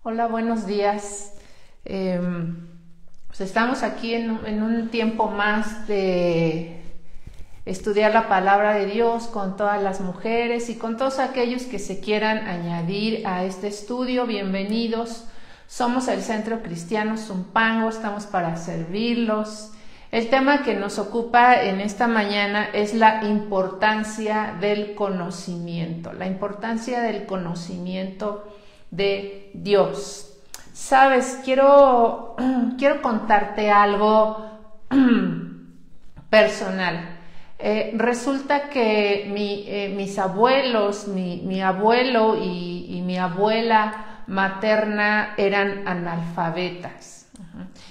Hola, buenos días. Pues estamos aquí en un tiempo más de estudiar la palabra de Dios con todas las mujeres y con todos aquellos que se quieran añadir a este estudio. Bienvenidos. Somos el Centro Cristiano Zumpango, estamos para servirlos. El tema que nos ocupa en esta mañana es la importancia del conocimiento, de Dios. Sabes, quiero contarte algo personal. Resulta que mis abuelos, mi abuelo y mi abuela materna eran analfabetas.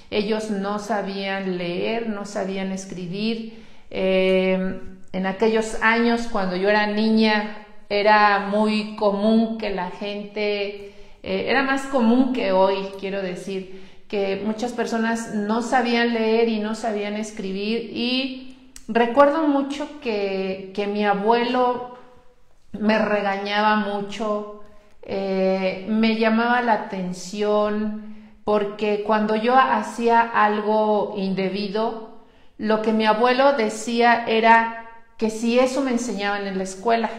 Ellos no sabían leer, no sabían escribir. En aquellos años, cuando yo era niña, era muy común que la gente, era más común que hoy, quiero decir, que muchas personas no sabían leer y no sabían escribir. Y recuerdo mucho que mi abuelo me regañaba mucho, me llamaba la atención, porque cuando yo hacía algo indebido, lo que mi abuelo decía era que si eso me enseñaban en la escuela.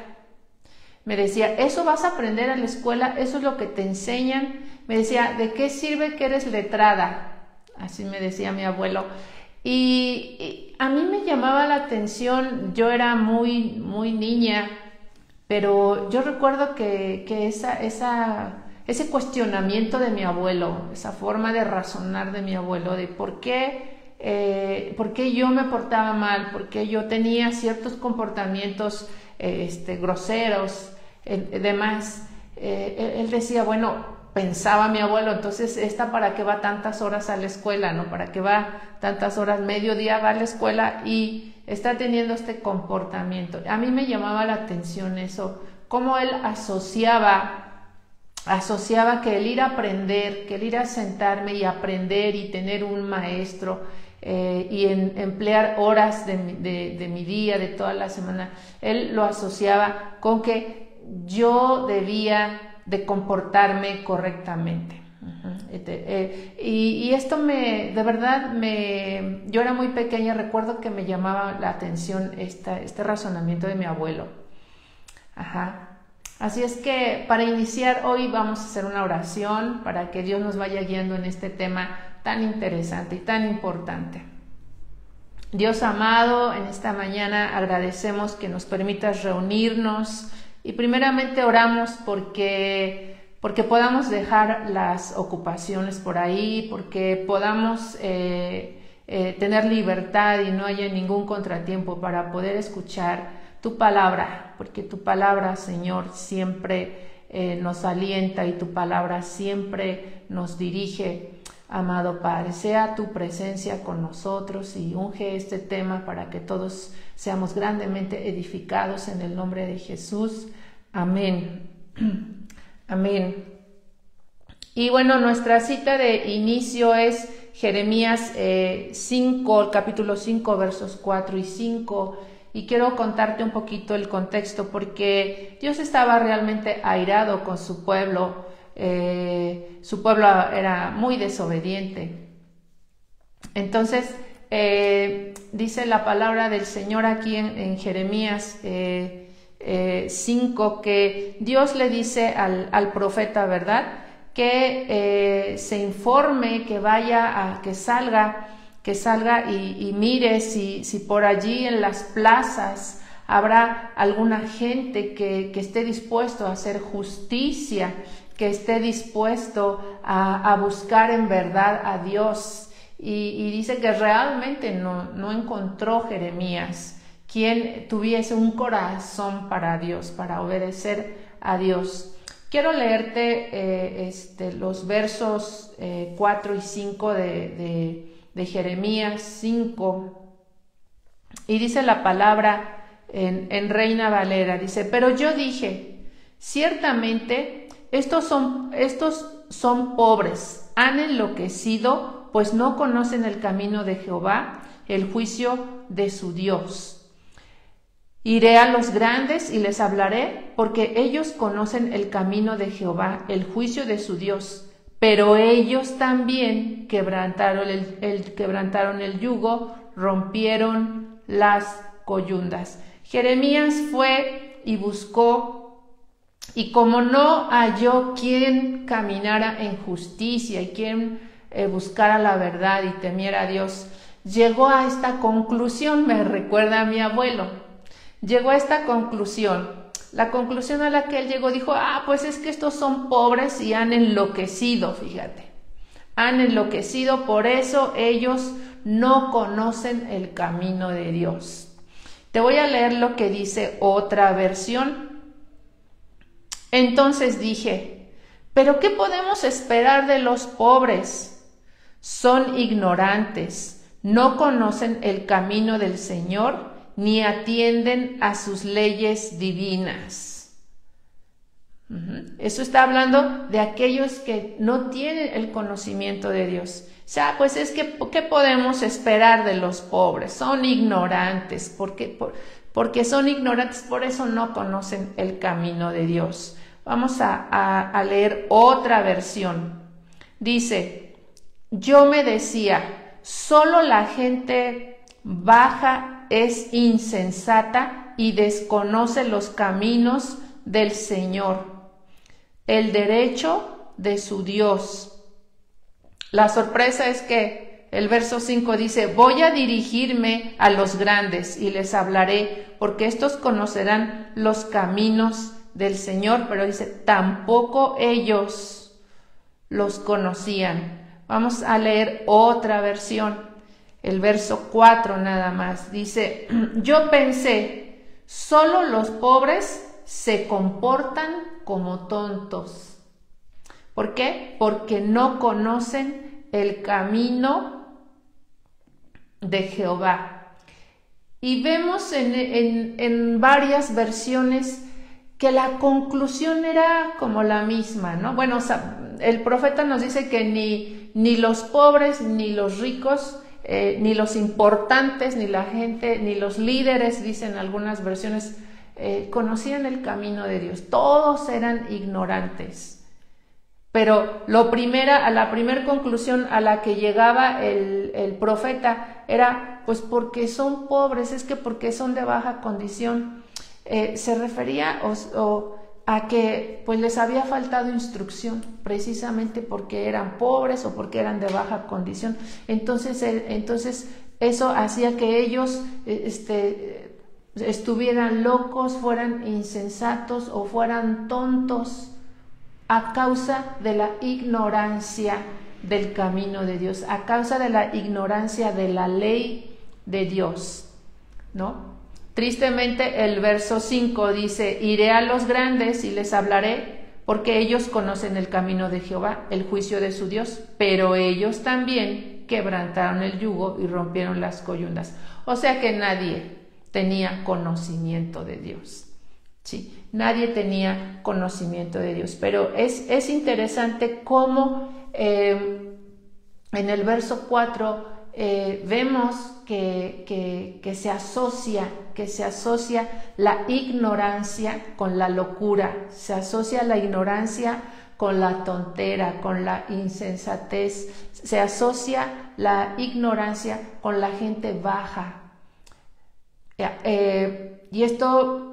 Me decía, eso vas a aprender en la escuela, eso es lo que te enseñan. Me decía, ¿de qué sirve que eres letrada? Así me decía mi abuelo. Y a mí me llamaba la atención, yo era muy niña, pero yo recuerdo que ese cuestionamiento de mi abuelo, esa forma de razonar de mi abuelo, de por qué yo me portaba mal, por qué yo tenía ciertos comportamientos groseros, demás. Él decía, bueno, pensaba mi abuelo, entonces esta para qué va tantas horas a la escuela, ¿no? Para qué va tantas horas, mediodía va a la escuela y está teniendo este comportamiento. A mí me llamaba la atención eso, cómo él asociaba que el ir a aprender, que el ir a sentarme y aprender y tener un maestro y emplear horas de mi día, de toda la semana, él lo asociaba con que yo debía de comportarme correctamente. Y esto de verdad, yo era muy pequeña, recuerdo que me llamaba la atención este razonamiento de mi abuelo. Así es que para iniciar hoy vamos a hacer una oración para que Dios nos vaya guiando en este tema tan interesante y tan importante. Dios amado, en esta mañana agradecemos que nos permitas reunirnos y primeramente oramos porque podamos dejar las ocupaciones por ahí, porque podamos tener libertad y no haya ningún contratiempo para poder escuchar tu palabra, porque tu palabra, Señor, siempre nos alienta y tu palabra siempre nos dirige. Amado Padre, sea tu presencia con nosotros y unge este tema para que todos seamos grandemente edificados en el nombre de Jesús. Amén. Amén. Y bueno, nuestra cita de inicio es Jeremías 5, capítulo 5, versos 4 y 5. Y quiero contarte un poquito el contexto porque Dios estaba realmente airado con su pueblo. Su pueblo era muy desobediente. Entonces dice la palabra del Señor aquí en Jeremías 5 que Dios le dice al profeta, ¿verdad? Que se informe, que vaya, que salga y mire si por allí en las plazas habrá alguna gente que esté dispuesto a hacer justicia, que esté dispuesto a buscar en verdad a Dios. Y dice que realmente no encontró Jeremías quien tuviese un corazón para Dios, para obedecer a Dios. Quiero leerte los versos 4 y 5 de Jeremías 5. Y dice la palabra en Reina Valera, dice, pero yo dije, ciertamente estos son pobres, han enloquecido, pues no conocen el camino de Jehová, el juicio de su Dios. Iré a los grandes y les hablaré, porque ellos conocen el camino de Jehová, el juicio de su Dios, pero ellos también quebrantaron quebrantaron el yugo, rompieron las coyundas. Jeremías fue y buscó, y como no halló quien caminara en justicia y quien buscara la verdad y temiera a Dios, llegó a esta conclusión. Me recuerda a mi abuelo. Llegó a esta conclusión. La conclusión a la que él llegó, dijo, pues es que estos son pobres y han enloquecido, fíjate. Han enloquecido, por eso ellos no conocen el camino de Dios. Te voy a leer lo que dice otra versión. Entonces dije, ¿pero qué podemos esperar de los pobres? Son ignorantes, no conocen el camino del Señor, ni atienden a sus leyes divinas. Eso está hablando de aquellos que no tienen el conocimiento de Dios. O sea, pues es que, ¿qué podemos esperar de los pobres? Son ignorantes, porque son ignorantes, por eso no conocen el camino de Dios. Vamos a leer otra versión. Dice, yo me decía, solo la gente baja es insensata y desconoce los caminos del Señor, el derecho de su Dios. La sorpresa es que el verso 5 dice, voy a dirigirme a los grandes y les hablaré, porque estos conocerán los caminos del Señor, pero dice, tampoco ellos los conocían. Vamos a leer otra versión. El verso 4 nada más, dice, yo pensé, solo los pobres se comportan como tontos. ¿Por qué? Porque no conocen el camino de Jehová. Y vemos en varias versiones que la conclusión era como la misma, ¿no? Bueno, o sea, el profeta nos dice que ni los pobres, ni los ricos, ni los importantes, ni la gente, ni los líderes, dicen algunas versiones, conocían el camino de Dios. Todos eran ignorantes. Pero la primera conclusión a la que llegaba el profeta era, pues porque son pobres, es que porque son de baja condición. Se refería a que pues les había faltado instrucción, precisamente porque eran pobres o porque eran de baja condición. Entonces eso hacía que ellos estuvieran locos, fueran insensatos o fueran tontos a causa de la ignorancia del camino de Dios, a causa de la ignorancia de la ley de Dios, ¿no? Tristemente el verso 5 dice, iré a los grandes y les hablaré, porque ellos conocen el camino de Jehová, el juicio de su Dios, pero ellos también quebrantaron el yugo y rompieron las coyundas. O sea que nadie tenía conocimiento de Dios. Sí, nadie tenía conocimiento de Dios. Pero es interesante cómo en el verso 4 vemos que se asocia la ignorancia con la locura, se asocia la ignorancia con la tontera, con la insensatez, se asocia la ignorancia con la gente baja. Y esto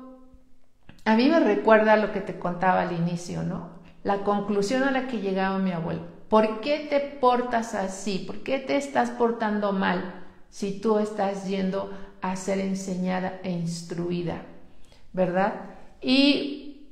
a mí me recuerda lo que te contaba al inicio, ¿no? La conclusión a la que llegaba mi abuelo. ¿Por qué te portas así? ¿Por qué te estás portando mal si tú estás yendo a ser enseñada e instruida? ¿Verdad? Y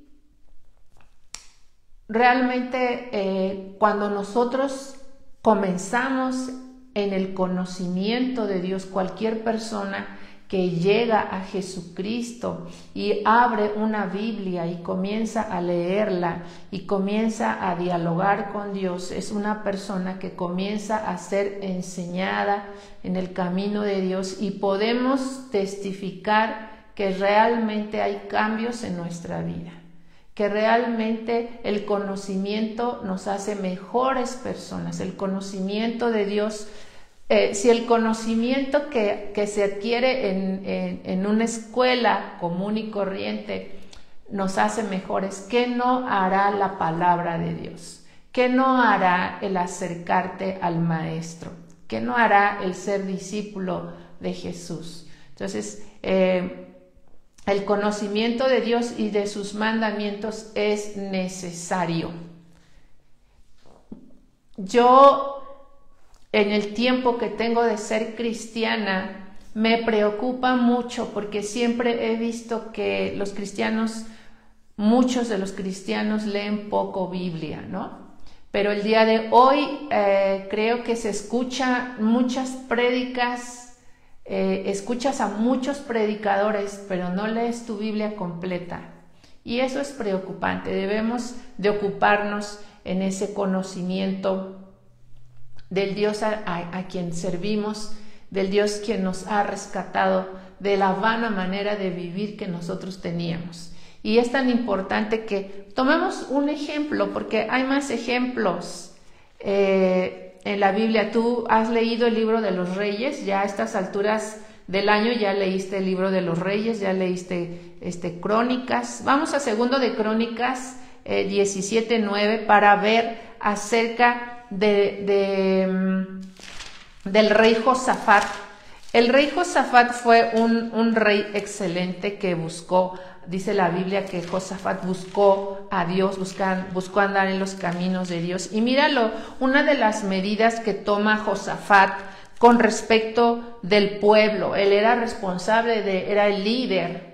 realmente cuando nosotros comenzamos en el conocimiento de Dios, cualquier persona que llega a Jesucristo y abre una Biblia y comienza a leerla y comienza a dialogar con Dios, es una persona que comienza a ser enseñada en el camino de Dios, y podemos testificar que realmente hay cambios en nuestra vida, que realmente el conocimiento nos hace mejores personas. El conocimiento de Dios, si el conocimiento que se adquiere en una escuela común y corriente nos hace mejores, ¿qué no hará la palabra de Dios? ¿Qué no hará el acercarte al Maestro? ¿Qué no hará el ser discípulo de Jesús? Entonces, el conocimiento de Dios y de sus mandamientos es necesario. Yo, en el tiempo que tengo de ser cristiana, me preocupa mucho porque siempre he visto que los cristianos, muchos de los cristianos leen poco Biblia, ¿no? Pero el día de hoy creo que se escucha muchas prédicas, escuchas a muchos predicadores, pero no lees tu Biblia completa. Y eso es preocupante. Debemos de ocuparnos en ese conocimiento del Dios a quien servimos, del Dios quien nos ha rescatado de la vana manera de vivir que nosotros teníamos. Y es tan importante que tomemos un ejemplo, porque hay más ejemplos en la Biblia. Tú has leído el libro de los Reyes, ya a estas alturas del año ya leíste el libro de los Reyes, ya leíste Crónicas. Vamos a segundo de Crónicas 17:9 para ver acerca del rey Josafat. El rey Josafat fue un rey excelente que buscó, dice la Biblia que Josafat buscó a Dios, buscó andar en los caminos de Dios. Y míralo, una de las medidas que toma Josafat con respecto del pueblo, él era responsable era el líder.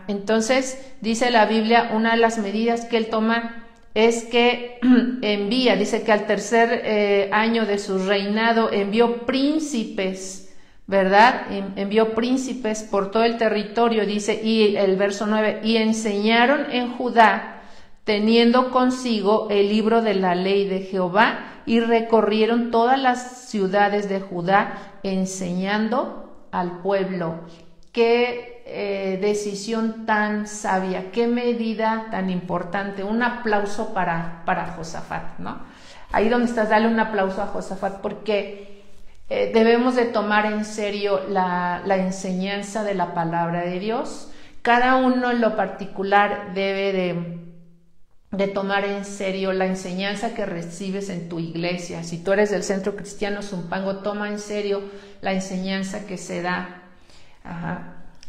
Entonces, dice la Biblia, una de las medidas que él toma es que envía, dice que al tercer año de su reinado envió príncipes, ¿verdad? Envió príncipes por todo el territorio, dice, y el verso 9, y enseñaron en Judá, teniendo consigo el libro de la ley de Jehová, y recorrieron todas las ciudades de Judá, enseñando al pueblo. Qué decisión tan sabia, qué medida tan importante. Un aplauso para Josafat, ¿no? Ahí donde estás, dale un aplauso a Josafat, porque debemos de tomar en serio la enseñanza de la palabra de Dios. Cada uno en lo particular debe de tomar en serio la enseñanza que recibes en tu iglesia. Si tú eres del Centro Cristiano Zumpango, toma en serio la enseñanza que se da.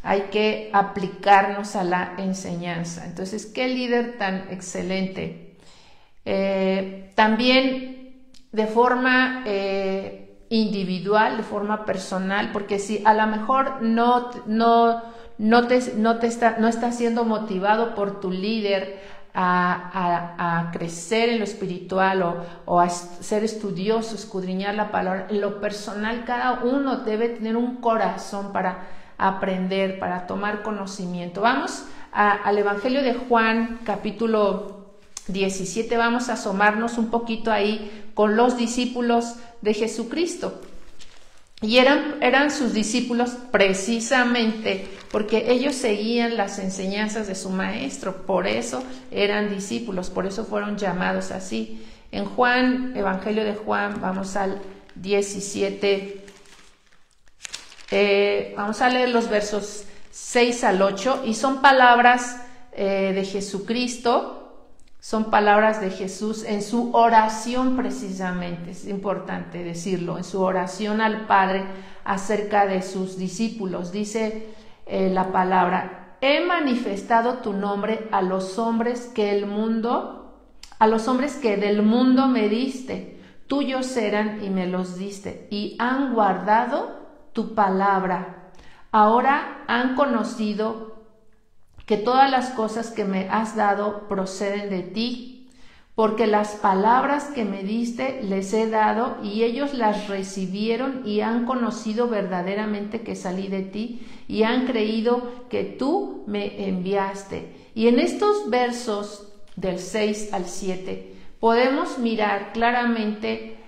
Hay que aplicarnos a la enseñanza. Entonces, qué líder tan excelente. También de forma individual, de forma personal, porque si a lo mejor no estás siendo motivado por tu líder a crecer en lo espiritual o a ser estudioso, escudriñar la palabra, en lo personal cada uno debe tener un corazón para aprender, para tomar conocimiento. Vamos al Evangelio de Juan, capítulo 17, vamos a asomarnos un poquito ahí con los discípulos de Jesucristo. Y eran sus discípulos precisamente porque ellos seguían las enseñanzas de su maestro, por eso eran discípulos, por eso fueron llamados así. En Juan, Evangelio de Juan, vamos al 17, vamos a leer los versos 6 al 8 y son palabras de Jesucristo. Son palabras de Jesús en su oración precisamente, es importante decirlo, en su oración al Padre acerca de sus discípulos. Dice la palabra: he manifestado tu nombre a los hombres que del mundo me diste, tuyos eran y me los diste, y han guardado tu palabra. Ahora han conocido que todas las cosas que me has dado proceden de ti, porque las palabras que me diste les he dado y ellos las recibieron y han conocido verdaderamente que salí de ti y han creído que tú me enviaste. Y en estos versos del 6 al 7 podemos mirar claramente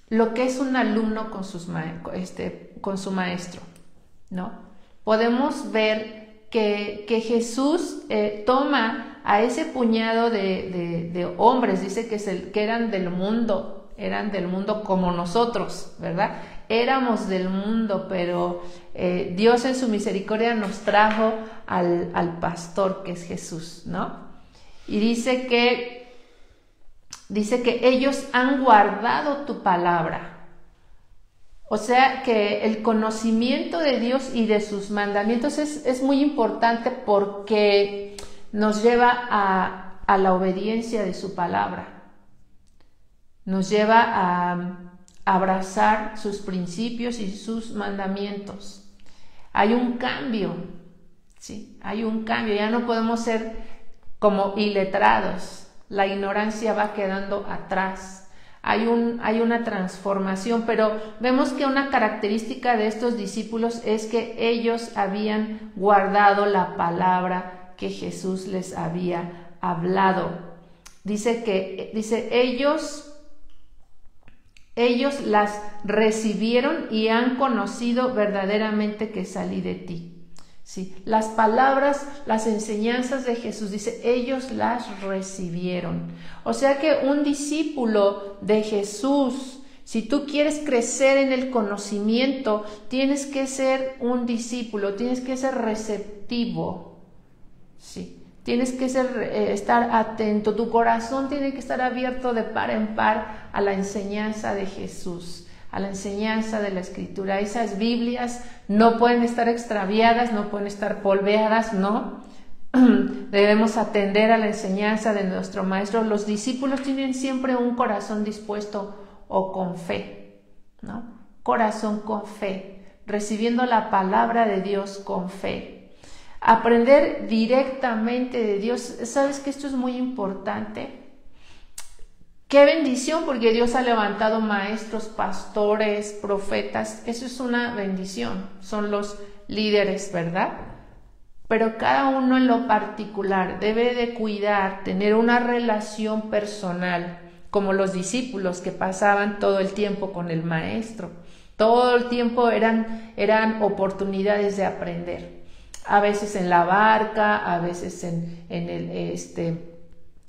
lo que es un alumno con su maestro, ¿no? Podemos ver que Jesús toma a ese puñado de hombres, dice que eran del mundo como nosotros, ¿verdad? Éramos del mundo, pero Dios en su misericordia nos trajo al pastor que es Jesús, ¿no? Y dice que dice que ellos han guardado tu palabra. O sea que el conocimiento de Dios y de sus mandamientos es muy importante porque nos lleva a la obediencia de su palabra. Nos lleva a abrazar sus principios y sus mandamientos. Hay un cambio, ¿sí? Hay un cambio, ya no podemos ser como iletrados. La ignorancia va quedando atrás. Hay una transformación, pero vemos que una característica de estos discípulos es que ellos habían guardado la palabra que Jesús les había hablado. Dice ellos las recibieron y han conocido verdaderamente que salí de ti. Sí, las palabras, las enseñanzas de Jesús, dice, ellos las recibieron. O sea que un discípulo de Jesús, si tú quieres crecer en el conocimiento, tienes que ser un discípulo, tienes que ser receptivo. Sí, tienes que estar atento, tu corazón tiene que estar abierto de par en par a la enseñanza de Jesús, a la enseñanza de la Escritura. Esas Biblias no pueden estar extraviadas, no pueden estar polveadas, no. Debemos atender a la enseñanza de nuestro Maestro. Los discípulos tienen siempre un corazón dispuesto o con fe, ¿no? Corazón con fe, recibiendo la palabra de Dios con fe. Aprender directamente de Dios. ¿Sabes que esto es muy importante? Qué bendición, porque Dios ha levantado maestros, pastores, profetas. Eso es una bendición. Son los líderes, ¿verdad? Pero cada uno en lo particular debe de cuidar, tener una relación personal, como los discípulos que pasaban todo el tiempo con el maestro. Todo el tiempo eran oportunidades de aprender. A veces en la barca, a veces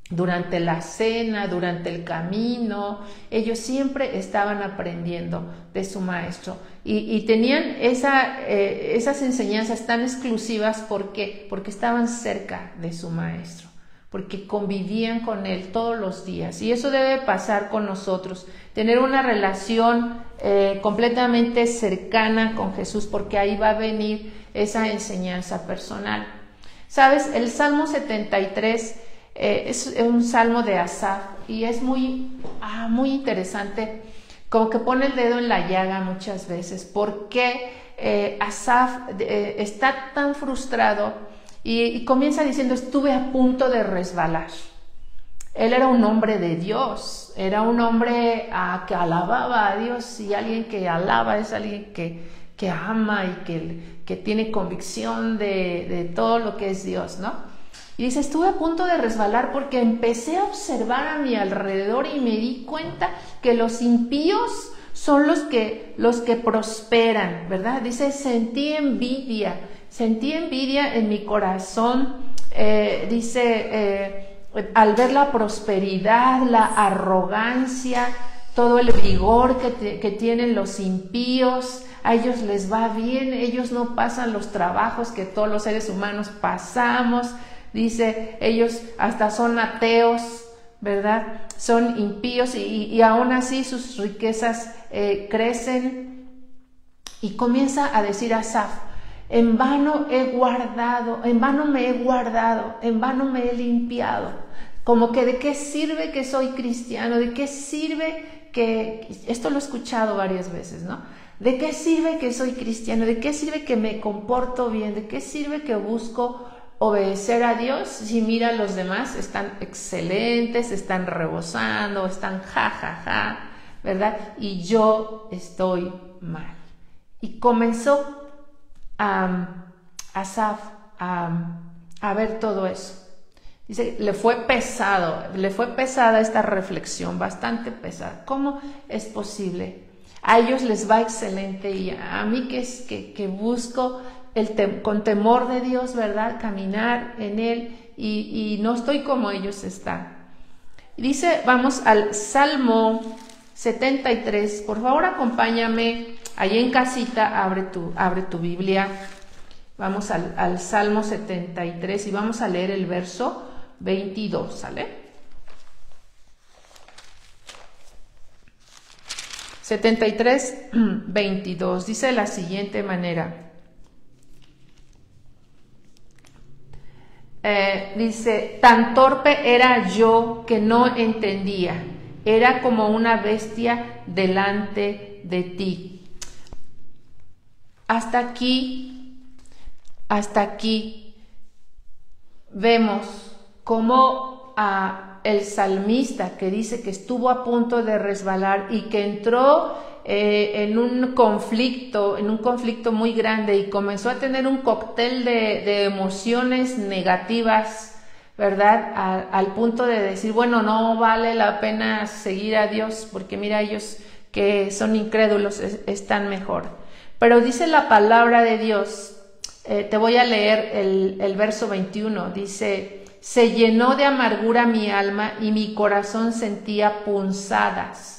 durante la cena, durante el camino. Ellos siempre estaban aprendiendo de su maestro y tenían esas enseñanzas tan exclusivas. ¿Por qué? Porque estaban cerca de su maestro, porque convivían con él todos los días. Y eso debe pasar con nosotros, tener una relación completamente cercana con Jesús, porque ahí va a venir esa enseñanza personal. ¿Sabes? El Salmo 73 es un salmo de Asaf y es muy interesante, como que pone el dedo en la llaga muchas veces, porque Asaf está tan frustrado y comienza diciendo: estuve a punto de resbalar. Él era un hombre de Dios, era un hombre que alababa a Dios, y alguien que alaba es alguien que ama y que tiene convicción de todo lo que es Dios, ¿no? Y dice: estuve a punto de resbalar porque empecé a observar a mi alrededor y me di cuenta que los impíos son los que prosperan, ¿verdad? Dice: sentí envidia en mi corazón, al ver la prosperidad, la arrogancia, todo el vigor que tienen los impíos. A ellos les va bien, ellos no pasan los trabajos que todos los seres humanos pasamos. Dice, ellos hasta son ateos, ¿verdad? Son impíos y aún así sus riquezas crecen. Y comienza a decir Asaf: en vano me he guardado, en vano me he limpiado. Como que ¿de qué sirve que soy cristiano? ¿De qué sirve que...? Esto lo he escuchado varias veces, ¿no? ¿De qué sirve que soy cristiano? ¿De qué sirve que me comporto bien? ¿De qué sirve que busco obedecer a Dios si mira, los demás están excelentes, están rebosando, están ¿verdad? Y yo estoy mal. Y comenzó Asaf a ver todo eso. Dice, le fue pesada esta reflexión, bastante pesada. ¿Cómo es posible? A ellos les va excelente y a mí que busco con temor de Dios, ¿verdad? Caminar en Él y no estoy como ellos están. Y dice, vamos al Salmo 73. Por favor, acompáñame ahí en casita, abre tu Biblia. Vamos al Salmo 73 y vamos a leer el verso 22, ¿sale? 73:22 dice de la siguiente manera. Dice, tan torpe era yo que no entendía, era como una bestia delante de ti. Hasta aquí vemos cómo el salmista, que dice que estuvo a punto de resbalar y que entró en un conflicto muy grande y comenzó a tener un cóctel de emociones negativas, ¿verdad? Al punto de decir, bueno, no vale la pena seguir a Dios porque mira, ellos que son incrédulos están mejor. Pero dice la palabra de Dios, te voy a leer el verso 21, dice, se llenó de amargura mi alma y mi corazón sentía punzadas.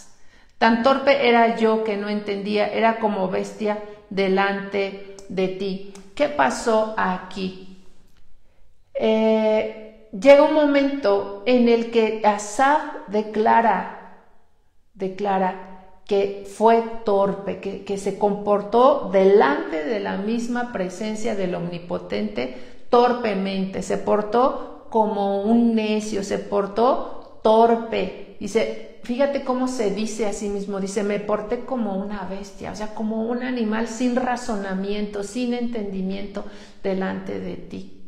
Tan torpe era yo que no entendía, era como bestia delante de ti. ¿Qué pasó aquí? Llega un momento en el que Asaf declara que fue torpe, que se comportó delante de la misma presencia del Omnipotente torpemente, se portó como un necio, se portó torpe. Dice, fíjate cómo se dice a sí mismo, dice, me porté como una bestia, o sea, como un animal sin razonamiento, sin entendimiento delante de ti.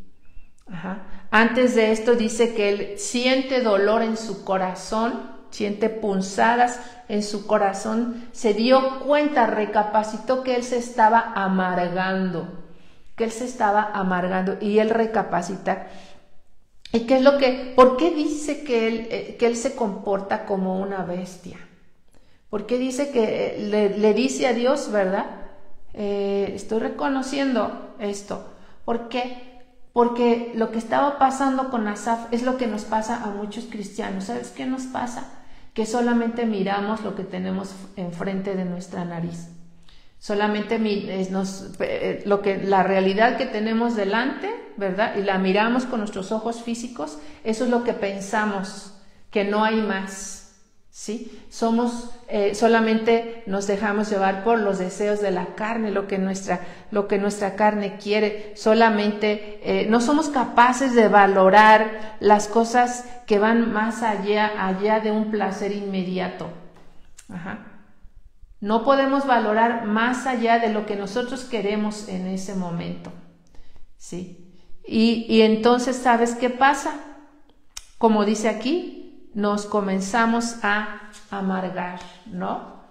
Ajá. Antes de esto dice que él siente dolor en su corazón, siente punzadas en su corazón, se dio cuenta, recapacitó que él se estaba amargando, y él recapacita. ¿Y qué es por qué dice que él se comporta como una bestia? ¿Por qué dice que le dice a Dios, verdad? Estoy reconociendo esto. ¿Por qué? Porque lo que estaba pasando con Asaf es lo que nos pasa a muchos cristianos. ¿Sabes qué nos pasa? Que solamente miramos lo que tenemos enfrente de nuestra nariz. Solamente la realidad que tenemos delante, ¿verdad? Y la miramos con nuestros ojos físicos, eso es lo que pensamos, que no hay más, ¿sí? Solamente nos dejamos llevar por los deseos de la carne, lo que nuestra carne quiere, solamente no somos capaces de valorar las cosas que van más allá de un placer inmediato. Ajá. No podemos valorar más allá de lo que nosotros queremos en ese momento, ¿sí? Y entonces, ¿sabes qué pasa? Como dice aquí, nos comenzamos a amargar, ¿no?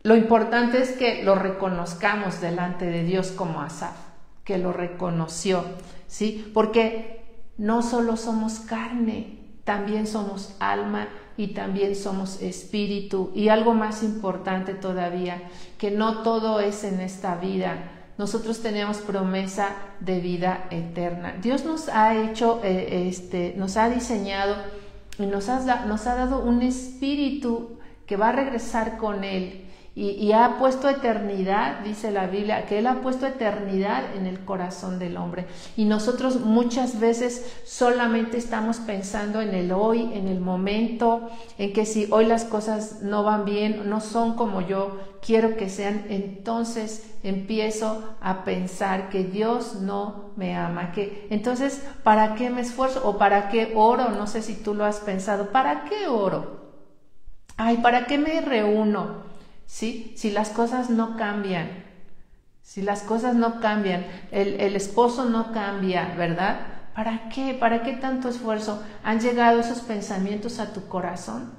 Lo importante es que lo reconozcamos delante de Dios como Asaf, que lo reconoció, ¿sí? Porque no solo somos carne, también somos alma y también somos espíritu. Y algo más importante todavía, que no todo es en esta vida. Nosotros tenemos promesa de vida eterna. Dios nos ha hecho, nos ha diseñado y nos ha dado un espíritu que va a regresar con Él. Y ha puesto eternidad, dice la Biblia, que Él ha puesto eternidad en el corazón del hombre. Y nosotros muchas veces solamente estamos pensando en el hoy, en el momento, en que si hoy las cosas no van bien, no son como yo quiero que sean, entonces empiezo a pensar que Dios no me ama. Entonces, ¿para qué me esfuerzo? ¿O para qué oro? No sé si tú lo has pensado. ¿Para qué oro? Ay, ¿para qué me reúno? ¿Sí? Si las cosas no cambian, el esposo no cambia, ¿verdad? ¿Para qué? ¿Para qué tanto esfuerzo? ¿Han llegado esos pensamientos a tu corazón?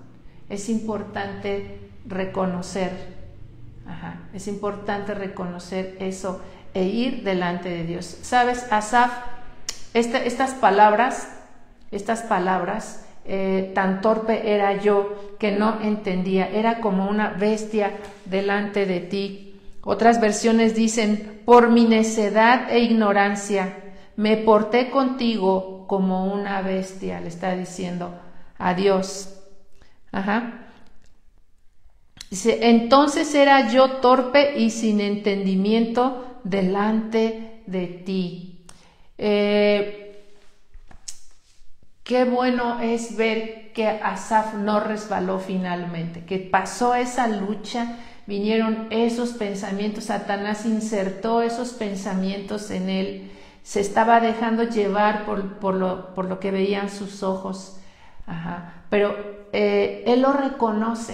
Es importante reconocer, es importante reconocer eso e ir delante de Dios. ¿Sabes, Asaf? Estas palabras, tan torpe era yo que no entendía, era como una bestia delante de ti. Otras versiones dicen, por mi necedad e ignorancia, me porté contigo como una bestia, le está diciendo a Dios. Dice, entonces era yo torpe y sin entendimiento delante de ti. Qué bueno es ver que Asaf no resbaló finalmente, que pasó esa lucha, vinieron esos pensamientos, Satanás insertó esos pensamientos en él, se estaba dejando llevar por lo que veían sus ojos. Ajá. Pero él lo reconoce,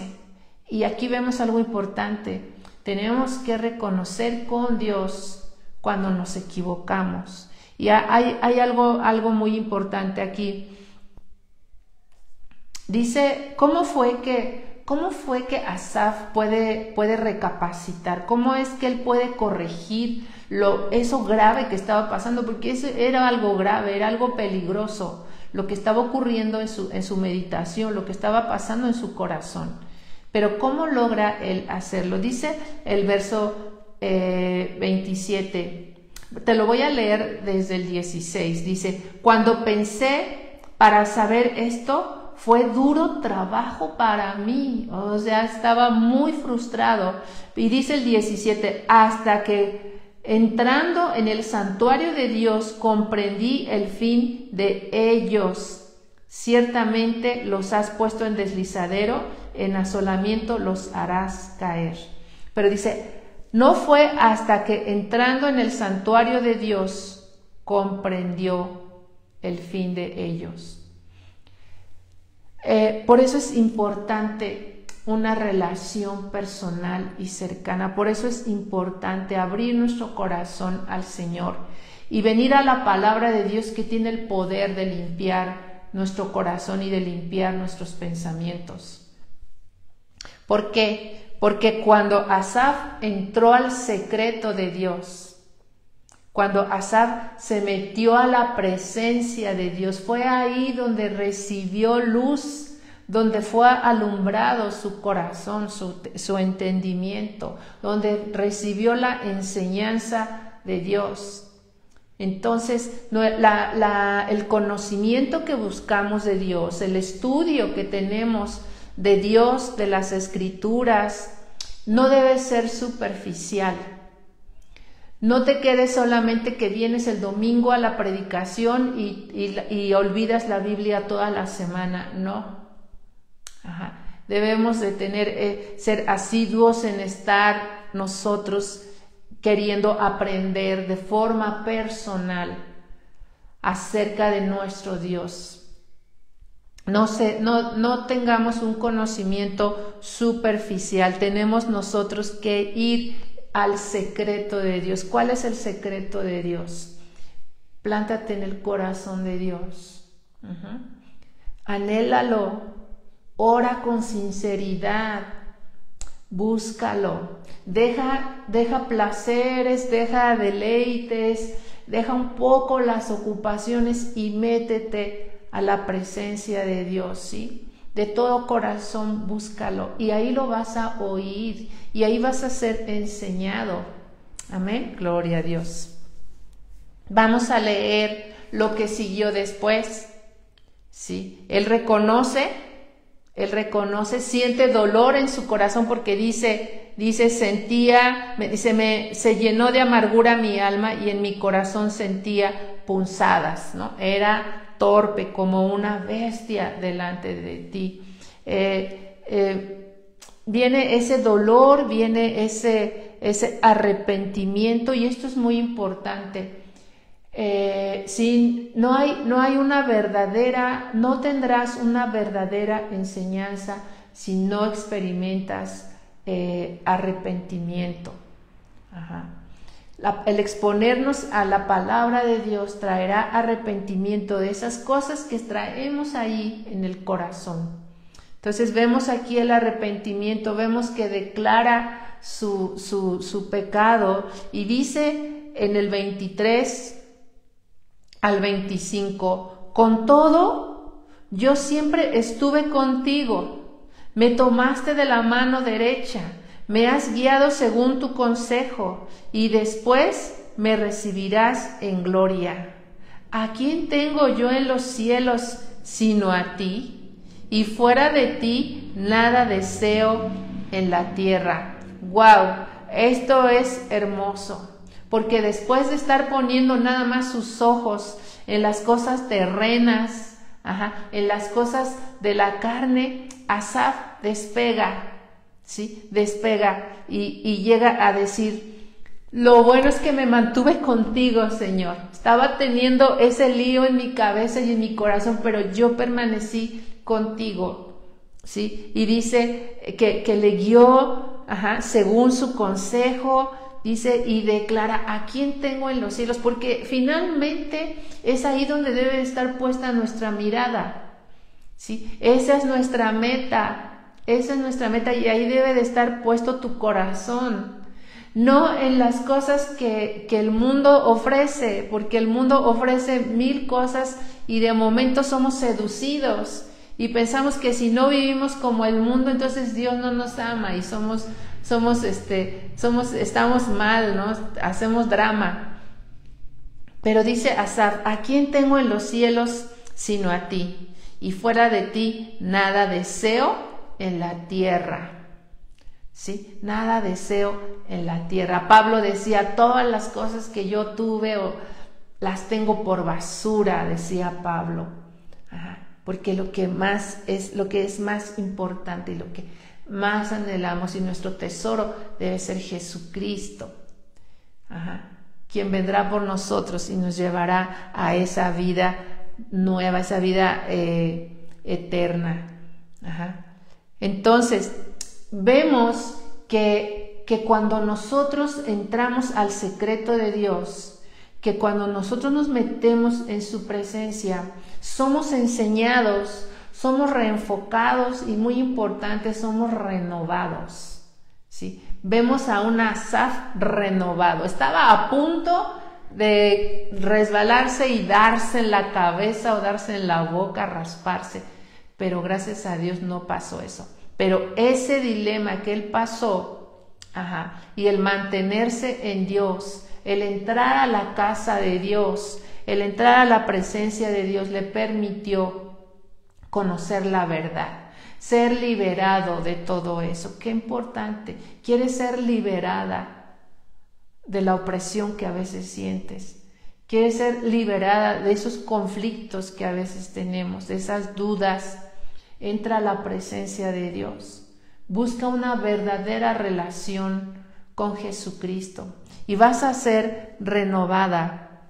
y aquí vemos algo importante. Tenemos que reconocer con Dios cuando nos equivocamos. Y hay algo muy importante aquí. Dice, ¿cómo fue que Asaf puede recapacitar? ¿Cómo es que él puede corregir eso grave que estaba pasando? Porque eso era algo grave, era algo peligroso, lo que estaba ocurriendo en su meditación, lo que estaba pasando en su corazón. Pero ¿cómo logra él hacerlo? Dice el verso 27, te lo voy a leer desde el 16, dice, cuando pensé para saber esto, fue duro trabajo para mí, o sea, estaba muy frustrado. Y dice el 17, hasta que entrando en el santuario de Dios comprendí el fin de ellos. Ciertamente los has puesto en deslizadero, en asolamiento los harás caer. Pero dice, no fue hasta que entrando en el santuario de Dios comprendió el fin de ellos. Por eso es importante una relación personal y cercana. Por eso es importante abrir nuestro corazón al Señor y venir a la palabra de Dios, que tiene el poder de limpiar nuestro corazón y de limpiar nuestros pensamientos. ¿Por qué? Porque cuando Asaf entró al secreto de Dios, cuando Asaf se metió a la presencia de Dios, fue ahí donde recibió luz, donde fue alumbrado su corazón, su entendimiento, donde recibió la enseñanza de Dios. Entonces, el conocimiento que buscamos de Dios, el estudio que tenemos de Dios, de las Escrituras, no debe ser superficial. No te quedes solamente que vienes el domingo a la predicación y olvidas la Biblia toda la semana. No. Ajá. Debemos de ser asiduos en estar nosotros queriendo aprender de forma personal acerca de nuestro Dios. No tengamos un conocimiento superficial. Tenemos nosotros que ir al secreto de Dios. ¿Cuál es el secreto de Dios? Plántate en el corazón de Dios. Anhélalo, ora con sinceridad, búscalo, deja placeres, deja deleites, deja un poco las ocupaciones y métete a la presencia de Dios, ¿sí? De todo corazón búscalo, y ahí lo vas a oír, y ahí vas a ser enseñado. Amén, gloria a Dios. Vamos a leer lo que siguió después. ¿Sí? Él reconoce, siente dolor en su corazón, porque se llenó de amargura mi alma y en mi corazón sentía punzadas, ¿no? Era torpe como una bestia delante de ti. Viene ese dolor, viene ese arrepentimiento, y esto es muy importante. No tendrás una verdadera enseñanza si no experimentas arrepentimiento. Ajá. El exponernos a la palabra de Dios traerá arrepentimiento de esas cosas que traemos ahí en el corazón. Entonces vemos aquí el arrepentimiento, vemos que declara su pecado, y dice en el 23 al 25, con todo, yo siempre estuve contigo, me tomaste de la mano derecha, me has guiado según tu consejo, y después me recibirás en gloria. ¿A quién tengo yo en los cielos sino a ti? Y fuera de ti nada deseo en la tierra. ¡Wow! Esto es hermoso, porque después de estar poniendo nada más sus ojos en las cosas terrenas, En las cosas de la carne, Asaf despega, ¿sí? Despega y llega a decir: lo bueno es que me mantuve contigo, Señor. Estaba teniendo ese lío en mi cabeza y en mi corazón, pero yo permanecí contigo, ¿sí? Y dice que le guió, según su consejo, dice, y declara: ¿a quién tengo en los cielos? Porque finalmente es ahí donde debe estar puesta nuestra mirada, ¿sí? Esa es nuestra meta, y ahí debe de estar puesto tu corazón. No en las cosas que el mundo ofrece, porque el mundo ofrece 1000 cosas y de momento somos seducidos y pensamos que si no vivimos como el mundo, entonces Dios no nos ama y estamos mal, ¿no? Hacemos drama. Pero dice Asaf: ¿a quién tengo en los cielos sino a ti? Y fuera de ti nada deseo en la tierra. ¿Sí? Nada deseo en la tierra. Pablo decía: todas las cosas que yo tuve las tengo por basura, decía Pablo. Porque lo que es más importante y lo que más anhelamos y nuestro tesoro debe ser Jesucristo, quien vendrá por nosotros y nos llevará a esa vida nueva, esa vida eterna. Entonces vemos que cuando nosotros entramos al secreto de Dios, que cuando nosotros nos metemos en su presencia, somos enseñados, somos reenfocados y, muy importante, somos renovados, ¿sí? Vemos a un Asaf renovado. Estaba a punto de resbalarse y darse en la cabeza o darse en la boca, rasparse, pero gracias a Dios no pasó eso. Pero ese dilema que él pasó, y el mantenerse en Dios, el entrar a la casa de Dios, el entrar a la presencia de Dios, le permitió conocer la verdad, ser liberado de todo eso. Qué importante. ¿Quieres ser liberada de la opresión que a veces sientes? ¿Quieres ser liberada de esos conflictos que a veces tenemos, de esas dudas? Entra a la presencia de Dios. Busca una verdadera relación con Jesucristo y vas a ser renovada.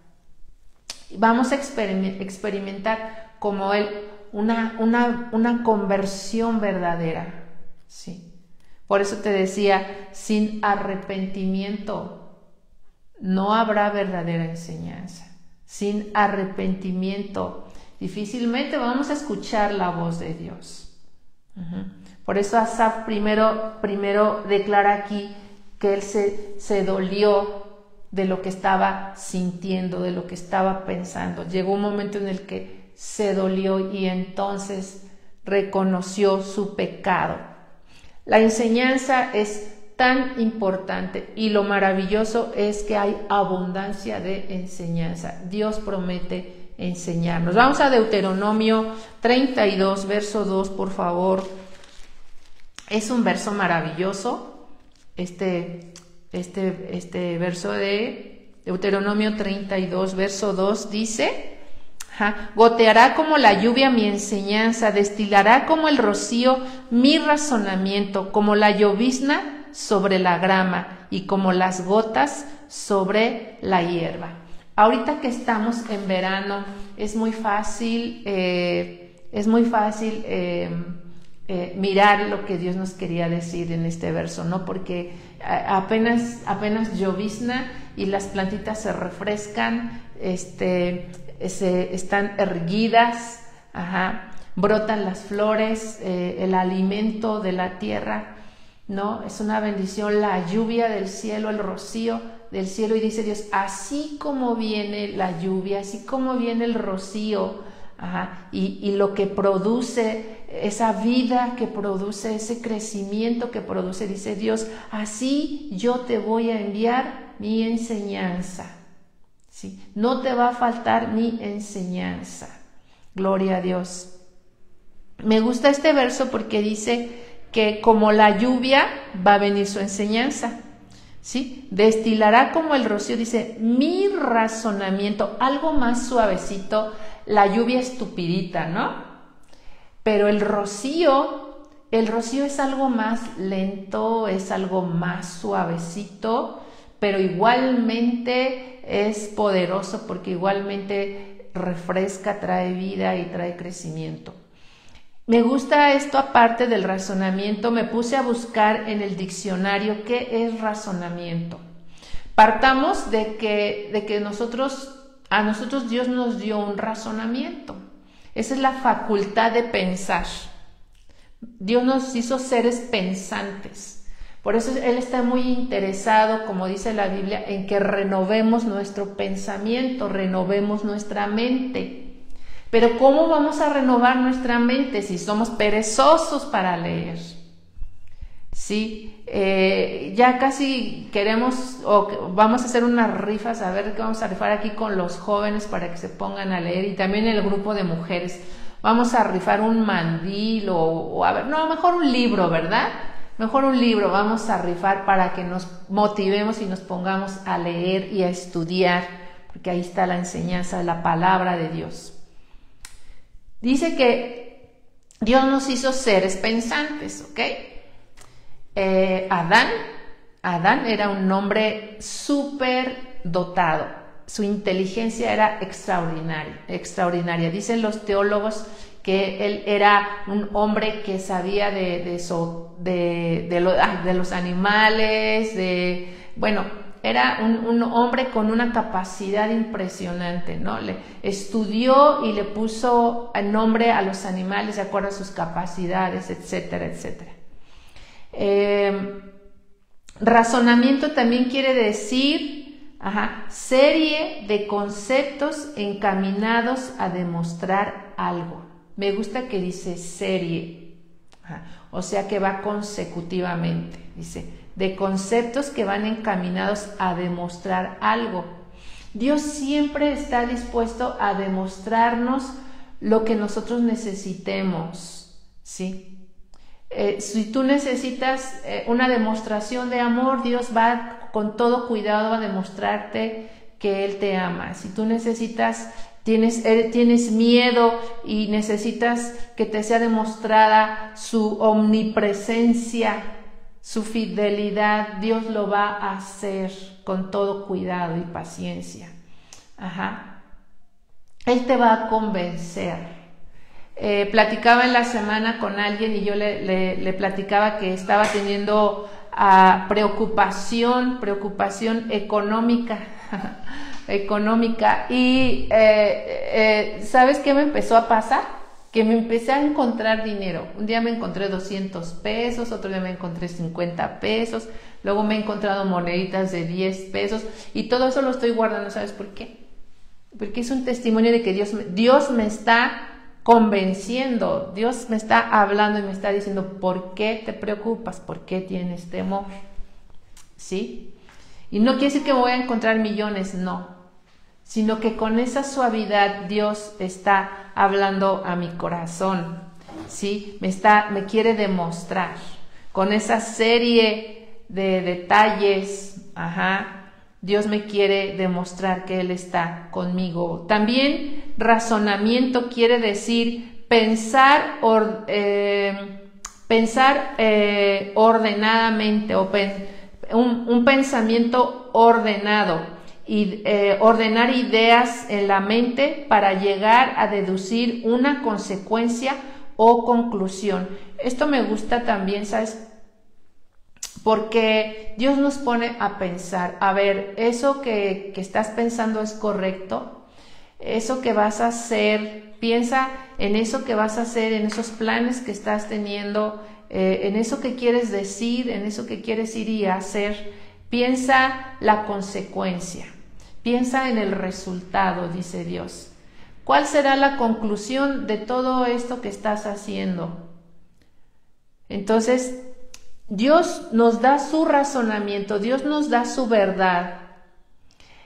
Vamos a experimentar como Él una conversión verdadera, ¿sí? Por eso te decía, sin arrepentimiento no habrá verdadera enseñanza. Sin arrepentimiento difícilmente vamos a escuchar la voz de Dios. Por eso Asaf primero declara aquí que él se dolió de lo que estaba sintiendo, de lo que estaba pensando. Llegó un momento en el que se dolió y entonces reconoció su pecado. La enseñanza es tan importante y lo maravilloso es que hay abundancia de enseñanza. Dios promete enseñarnos. Vamos a Deuteronomio 32, verso 2, por favor. Es un verso maravilloso. Este verso de Deuteronomio 32, verso 2 dice: goteará como la lluvia mi enseñanza, destilará como el rocío mi razonamiento, como la llovizna sobre la grama y como las gotas sobre la hierba. Ahorita que estamos en verano es muy fácil mirar lo que Dios nos quería decir en este verso, ¿no? Porque apenas llovizna y las plantitas se refrescan, están erguidas, brotan las flores, el alimento de la tierra, ¿no? Es una bendición la lluvia del cielo, el rocío del cielo, y dice Dios: así como viene la lluvia, así como viene el rocío, y lo que produce, esa vida que produce, ese crecimiento que produce, dice Dios: así yo te voy a enviar mi enseñanza. ¿Sí? No te va a faltar mi enseñanza. Gloria a Dios. Me gusta este verso porque dice que como la lluvia va a venir su enseñanza, ¿sí? Destilará como el rocío, dice, mi razonamiento, algo más suavecito. la lluvia estupidita, ¿no? Pero el rocío es algo más lento, es algo más suavecito, pero igualmente es poderoso porque igualmente refresca, trae vida y trae crecimiento. Me gusta esto aparte del razonamiento, me puse a buscar en el diccionario qué es razonamiento. Partamos de que a nosotros Dios nos dio un razonamiento. Esa es la facultad de pensar. Dios nos hizo seres pensantes. Por eso Él está muy interesado, como dice la Biblia, en que renovemos nuestro pensamiento, renovemos nuestra mente. Pero ¿cómo vamos a renovar nuestra mente si somos perezosos para leer? Sí, ya casi queremos o vamos a hacer unas rifas, a ver qué vamos a rifar aquí con los jóvenes para que se pongan a leer, y también el grupo de mujeres. Vamos a rifar un mandil o a ver, no, mejor un libro, ¿verdad? Mejor un libro vamos a rifar para que nos motivemos y nos pongamos a leer y a estudiar, porque ahí está la enseñanza de la palabra de Dios. Dice que Dios nos hizo seres pensantes, ¿ok? Adán era un hombre súper dotado. Su inteligencia era extraordinaria. Dicen los teólogos que él era un hombre que sabía de los animales, era un hombre con una capacidad impresionante, ¿no? Le estudió y le puso nombre a los animales de acuerdo a sus capacidades, etcétera, etcétera. Razonamiento también quiere decir serie de conceptos encaminados a demostrar algo. Me gusta que dice serie, o sea que va consecutivamente, dice de conceptos que van encaminados a demostrar algo. Dios siempre está dispuesto a demostrarnos lo que nosotros necesitemos, ¿sí? Si tú necesitas una demostración de amor, Dios va con todo cuidado a demostrarte que Él te ama. Si tú tienes miedo y necesitas que te sea demostrada su omnipresencia, su fidelidad, Dios lo va a hacer con todo cuidado y paciencia. Él te va a convencer. Platicaba en la semana con alguien y yo le platicaba que estaba teniendo preocupación económica. Y ¿sabes qué me empezó a pasar? Que me empecé a encontrar dinero. Un día me encontré 200 pesos, otro día me encontré 50 pesos, luego me he encontrado moneditas de 10 pesos y todo eso lo estoy guardando. ¿Sabes por qué? Porque es un testimonio de que Dios me está convenciendo, Dios me está hablando y me está diciendo ¿por qué te preocupas? ¿Por qué tienes temor? ¿Sí? Y no quiere decir que me voy a encontrar millones, no, sino que con esa suavidad Dios está hablando a mi corazón, ¿sí? Me quiere demostrar con esa serie de detalles, Dios me quiere demostrar que Él está conmigo. También razonamiento quiere decir pensar ordenadamente o un pensamiento ordenado. Y ordenar ideas en la mente para llegar a deducir una consecuencia o conclusión. Esto me gusta también, ¿sabes? Porque Dios nos pone a pensar, a ver, eso que estás pensando es correcto, eso que vas a hacer, piensa en eso que vas a hacer, en esos planes que estás teniendo, en eso que quieres decir, en eso que quieres ir y hacer, piensa la consecuencia. Piensa en el resultado, dice Dios. ¿Cuál será la conclusión de todo esto que estás haciendo? Entonces, Dios nos da su razonamiento, Dios nos da su verdad.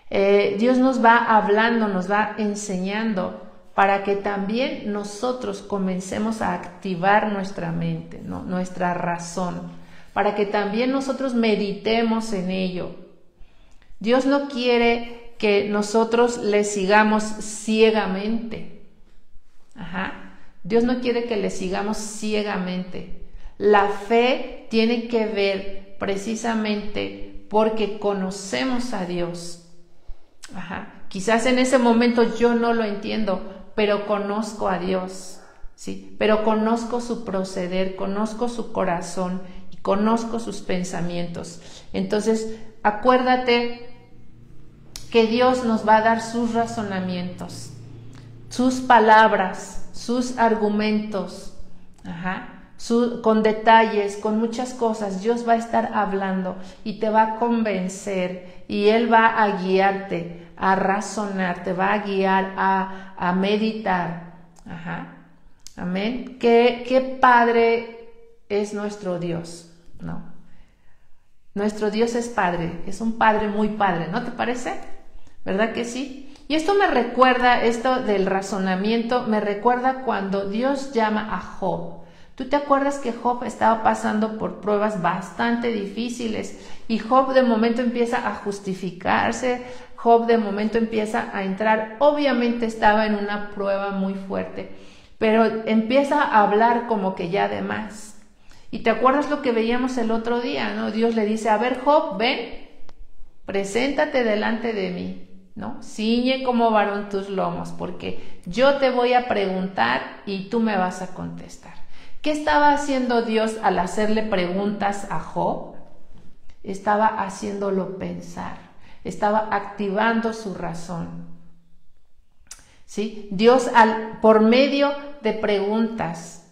Dios nos va hablando, nos va enseñando para que también nosotros comencemos a activar nuestra mente, ¿no? Nuestra razón, para que también nosotros meditemos en ello. Dios no quiere que nosotros le sigamos ciegamente. Ajá. Dios no quiere que le sigamos ciegamente. La fe tiene que ver precisamente porque conocemos a Dios. Ajá. Quizás en ese momento yo no lo entiendo, pero conozco a Dios, ¿sí? Pero conozco su proceder, conozco su corazón y conozco sus pensamientos. Entonces, acuérdate que Dios nos va a dar sus razonamientos, sus palabras, sus argumentos, con detalles, con muchas cosas. Dios va a estar hablando y te va a convencer y Él va a guiarte, a razonar, te va a guiar a meditar. Amén. Qué padre es nuestro Dios, ¿no? Nuestro Dios es Padre, es un Padre muy Padre, ¿no te parece? ¿Verdad que sí? Y esto me recuerda, esto del razonamiento, me recuerda cuando Dios llama a Job. ¿Tú te acuerdas que Job estaba pasando por pruebas bastante difíciles? Y Job de momento empieza a justificarse, Job de momento empieza a entrar, obviamente estaba en una prueba muy fuerte, pero empieza a hablar como que ya de más. Y te acuerdas lo que veíamos el otro día, ¿no? Dios le dice, a ver Job, ven, preséntate delante de mí, ¿no? Ciñe como varón tus lomos, porque yo te voy a preguntar y tú me vas a contestar. ¿Qué estaba haciendo Dios al hacerle preguntas a Job? Estaba haciéndolo pensar, estaba activando su razón. ¿Sí? Dios por medio de preguntas,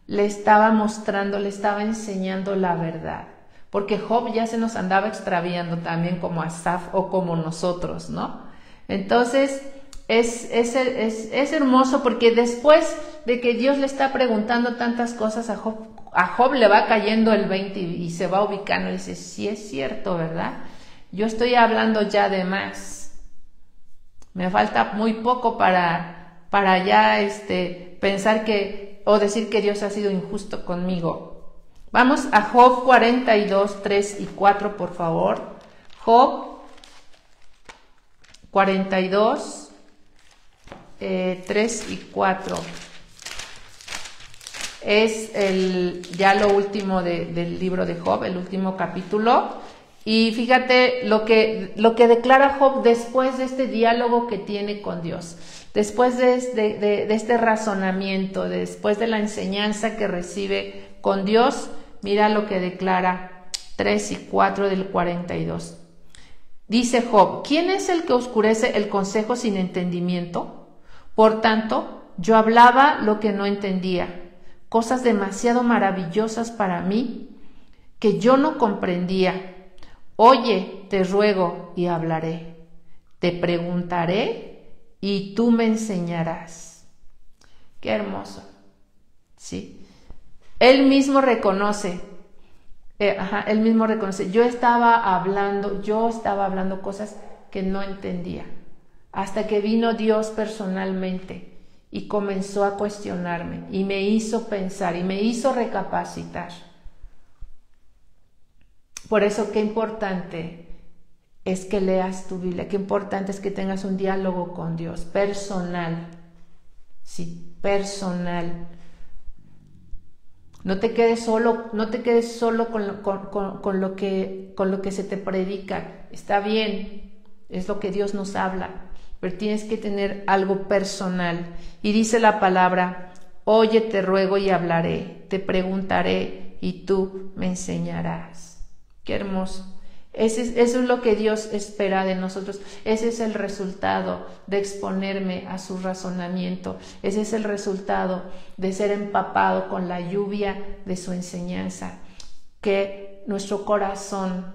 le estaba mostrando, le estaba enseñando la verdad. Porque Job ya se nos andaba extraviando también como Asaf o como nosotros, ¿no? Entonces, es hermoso porque después de que Dios le está preguntando tantas cosas a Job le va cayendo el 20 y se va ubicando y dice, sí es cierto, ¿verdad? Yo estoy hablando ya de más. Me falta muy poco para ya pensar o decir que Dios ha sido injusto conmigo. Vamos a Job 42, 3 y 4, por favor. Job 42, 3 y 4. Es ya lo último del libro de Job, el último capítulo. Y fíjate lo que declara Job después de este diálogo que tiene con Dios. Después de este razonamiento, después de la enseñanza que recibe con Dios, mira lo que declara 3 y 4 del 42. Dice Job, ¿quién es el que oscurece el consejo sin entendimiento? Por tanto, yo hablaba lo que no entendía, cosas demasiado maravillosas para mí que yo no comprendía. Oye, te ruego y hablaré, te preguntaré y tú me enseñarás. Qué hermoso, ¿sí? Él mismo reconoce, yo estaba hablando cosas que no entendía, hasta que vino Dios personalmente y comenzó a cuestionarme y me hizo pensar y me hizo recapacitar. Por eso qué importante es que leas tu Biblia, qué importante es que tengas un diálogo con Dios, personal, sí, personal. No te quedes solo con lo que se te predica. Está bien, es lo que Dios nos habla, pero tienes que tener algo personal. Y dice la palabra, oye, te ruego y hablaré, te preguntaré y tú me enseñarás. Qué hermoso. Eso es lo que Dios espera de nosotros. Ese es el resultado de exponerme a su razonamiento. Ese es el resultado de ser empapado con la lluvia de su enseñanza. Que nuestro corazón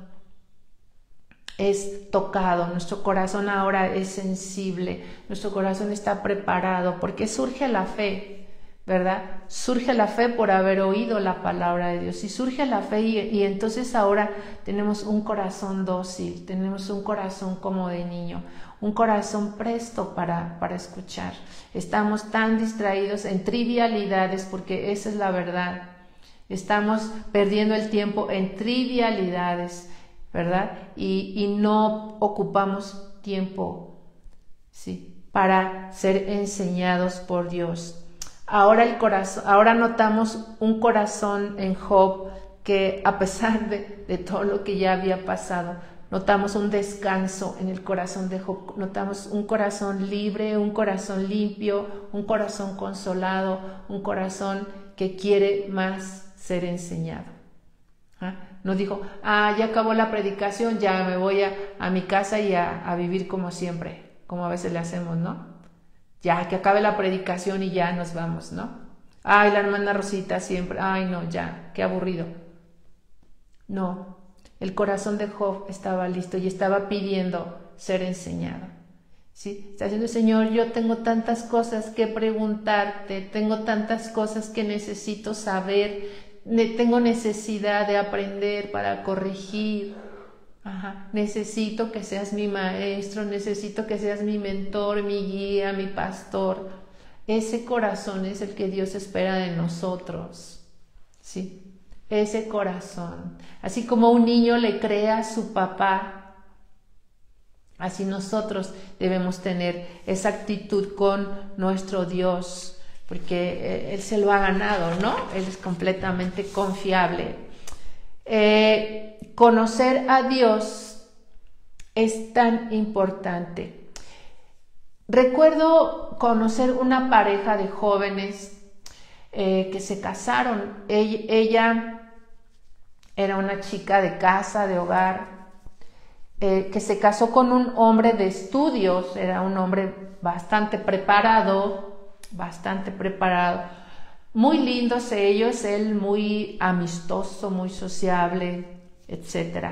es tocado, nuestro corazón ahora es sensible, nuestro corazón está preparado, porque surge la fe. ¿Verdad? Surge la fe por haber oído la palabra de Dios y surge la fe y entonces ahora tenemos un corazón dócil, tenemos un corazón como de niño, un corazón presto para escuchar. Estamos tan distraídos en trivialidades porque esa es la verdad. Estamos perdiendo el tiempo en trivialidades, ¿verdad? Y no ocupamos tiempo, ¿sí?, para ser enseñados por Dios. Ahora notamos un corazón en Job que, a pesar de todo lo que ya había pasado, notamos un descanso en el corazón de Job, notamos un corazón libre, un corazón limpio, un corazón consolado, un corazón que quiere más ser enseñado. No dijo, ya acabó la predicación, ya me voy a mi casa y a vivir como siempre, como a veces le hacemos, ¿no? Ya que acabe la predicación y ya nos vamos, ¿no? Ay, la hermana Rosita siempre, ay no, ya, qué aburrido. No, el corazón de Job estaba listo y estaba pidiendo ser enseñado. ¿Sí? Está diciendo, Señor, yo tengo tantas cosas que preguntarte, tengo tantas cosas que necesito saber, tengo necesidad de aprender para corregir. Necesito que seas mi maestro, necesito que seas mi mentor, mi guía, mi pastor. Ese corazón es el que Dios espera de nosotros. ¿Sí? Ese corazón, así como un niño le cree a su papá, así nosotros debemos tener esa actitud con nuestro Dios, porque Él se lo ha ganado, ¿no? Él es completamente confiable. Conocer a Dios es tan importante. Recuerdo conocer una pareja de jóvenes que se casaron. Ella era una chica de casa, de hogar, que se casó con un hombre de estudios, era un hombre bastante preparado, muy lindos ellos, él muy amistoso, muy sociable, etc.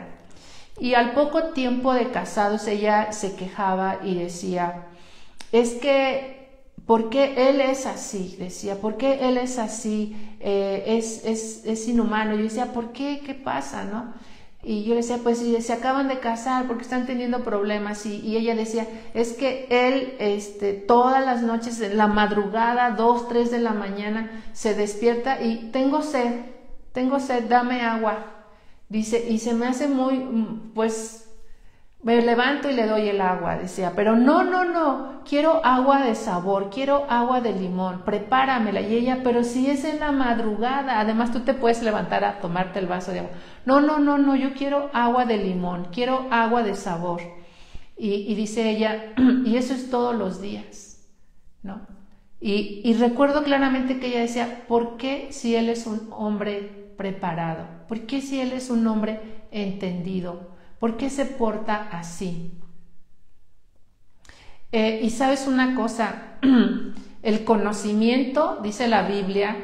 Y al poco tiempo de casados ella se quejaba y decía, es que ¿por qué él es así? Decía, ¿por qué él es así? Es inhumano. Yo decía, ¿por qué? ¿Qué pasa? ¿No? Y yo le decía, pues si se acaban de casar porque están teniendo problemas. Y ella decía, es que él todas las noches, en la madrugada, 2, 3 de la mañana, se despierta y tengo sed, dame agua. Dice, y se me hace muy, pues, me levanto y le doy el agua, decía, pero no, quiero agua de sabor, quiero agua de limón, prepáramela. Y ella, pero si es en la madrugada, además tú te puedes levantar a tomarte el vaso de agua. No, yo quiero agua de limón, quiero agua de sabor. Y dice ella, y eso es todos los días, ¿no? Y recuerdo claramente que ella decía, ¿por qué si él es un hombre preparado? ¿Por qué si él es un hombre entendido? ¿Por qué se porta así? Y sabes una cosa, el conocimiento, dice la Biblia,